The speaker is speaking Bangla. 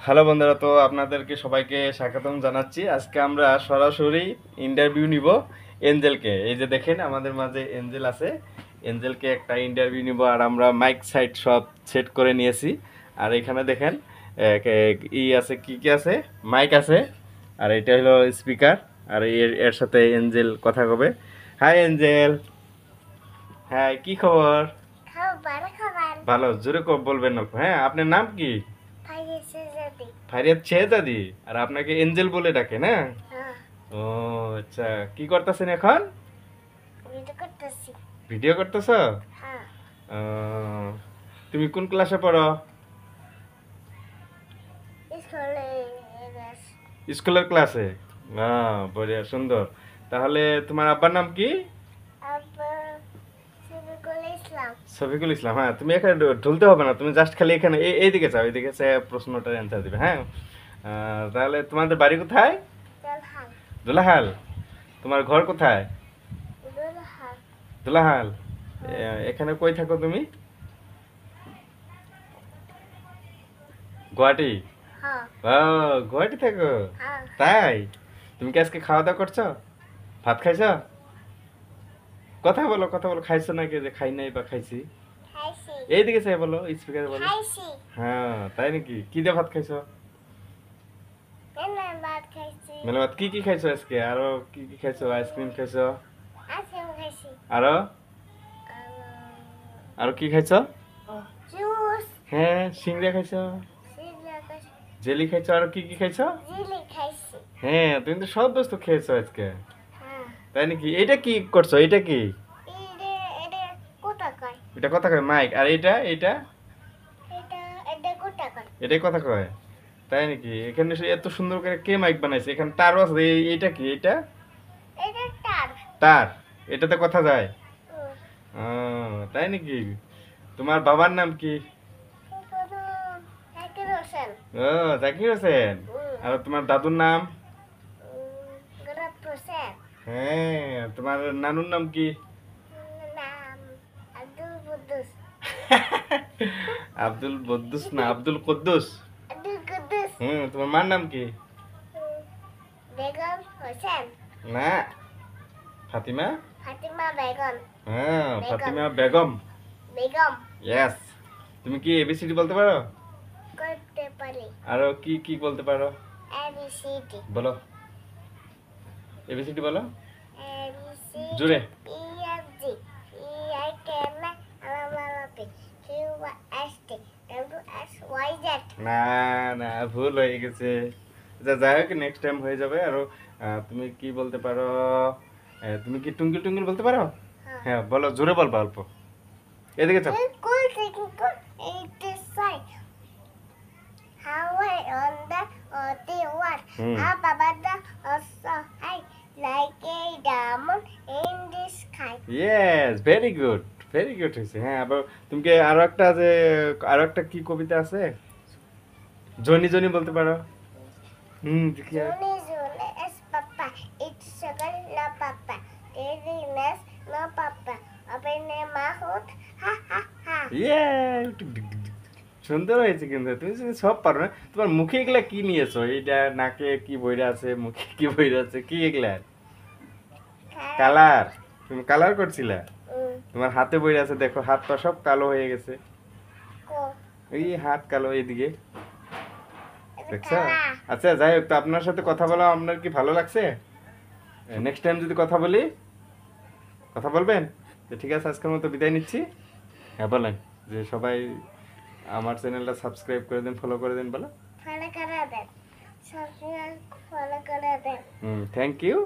হ্যালো বন্ধুরা, তো আপনাদেরকে সবাইকে স্বাগতম জানাচ্ছি। আজকে আমরা সরাসরি ইন্টারভিউ নিব এঞ্জেলকে। এই যে দেখেন আমাদের মাঝে এঞ্জেল আছে। এঞ্জেলকে একটা ইন্টারভিউ নিব, আর আমরা মাইক সাইট সব সেট করে নিয়েছি। আর এখানে দেখেন আছে, কি কি আছে, মাইক আছে, আর এটা হলো স্পিকার। আর এর সাথে এঞ্জেল কথা কবে। Hi Angel. হ্যাঁ, কি খবর? ভালো, জোরে বলবেন না। হ্যাঁ, আপনার নাম কি? ফারিয়াত শেহজাদি। আর আপনাকে এঞ্জেল বলে ডাকে না? ও আচ্ছা, কি করতেছেন এখন? ভিডিও করতেছ? তুমি কোন ক্লাসে পড়ো? স্কুলের ক্লাসে। বঢ়িয়া, সুন্দর। তাহলে তোমার আব্বার নাম কি? শফিকুল ইসলাম। হ্যাঁ, তুমি এখানে ঢুলতে হবে না, তুমি জাস্ট খালি এখানে এইদিকে চাও, এইদিকে প্রশ্নটার অ্যান্সার দিবে। হ্যাঁ, তাহলে তোমাদের বাড়ি কোথায়? দোলাহাল। তোমার ঘর কোথায়? দোলাহাল। এখানে কই থাকো তুমি? গুয়াহাটি। ও, গুয়াহাটি থাকো? তাই? তুমি কি আজকে খাওয়া দাওয়া করছো? ভাত খাইছো? কথা বলো, কথা বলো। খাইছো নাকি? যে খাই নাই বা খাইছি? এইদিকে চাই বলো, স্পিকারে বলো। হ্যাঁ, তাই নাকি? কি দিয়ে ভাত খাইছো? মেলা ভাত। কি কি খাইছো আজকে? আরো কি কি খাইছো? আইসক্রিম খাইছো? আরো আরো কি খাইছো? হ্যাঁ, সিংড়া খাইছো, জেলি খাইছো, আর কি কি খাইছো? হ্যাঁ, তুমি তো সব বস্তু খেয়েছো আজকে। তাই নাকি? এটা কি করছো? এটা কি? এটা কথা কয় মাইক। আর এটা এটা এটাই কথা কয়। তাই নাকি? এখানে এত সুন্দর করে কে মাইক বানাইছে? এখানে তারও আছে। এইটা কি? এটা তার। এটাতে কথা যায়? তাই নাকি? তোমার বাবার নাম কি? ও, জাকির হোসেন। আর তোমার দাদুর নাম? হ্যাঁ, তোমার নানুর নাম কি? আব্দুল বদ্দুস না, আব্দুল কুদ্দুস। তোমার মার নাম কি? না, ফাতিমা। হ্যাঁ, ফাতিমা বেগম। ইয়েস। তুমি কি এবিসিডি বলতে পারো? আরো কি কি বলতে পারো? বলো, এবিসিডি বলো জোরে। না না, ভুল হয়ে গেছে। যাই হোক, নেক্সট টাইম হয়ে যাবে। আরো তুমি কি বলতে পারো? তুমি কি টুঙ্গিল টুঙ্গিল বলতে পারো? হ্যাঁ, বলো, জোরে বলবা অল্প। এদিকে চাও। Yes, very good, very good হয়েছে। হ্যাঁ, আবার তুমি কি আরো একটা কি কবিতা আছে? জনি জনি বলতে পারো? দেখি। সুন্দর হয়েছে, কিন্তু তুমি যদি সব পারো না। তোমার মুখে এগুলা কি নিয়েছো? এইটা নাকে কি বইরা আছে, মুখে কি বইরা আছে, কি এগুলা? কালার? তুমি কালার করছিলা? তোমার হাতে বইরা আছে, দেখো হাত পা সব কালো হয়ে গেছে। এই হাত কালো, এইদিকে দেখছো? আচ্ছা, যাই হোক, তো আপনার সাথে কথা বলা আপনার কি ভালো লাগছে? নেক্সট টাইম যদি কথা বলি, কথা বলবেন? তো ঠিক আছে, আজকের মতো বিদায় নিচ্ছি। হ্যাঁ, বলেন যে সবাই আমার চ্যানেলটা সাবস্ক্রাইব করে দেন, ফলো করে দেন। বলো, থ্যাংক ইউ।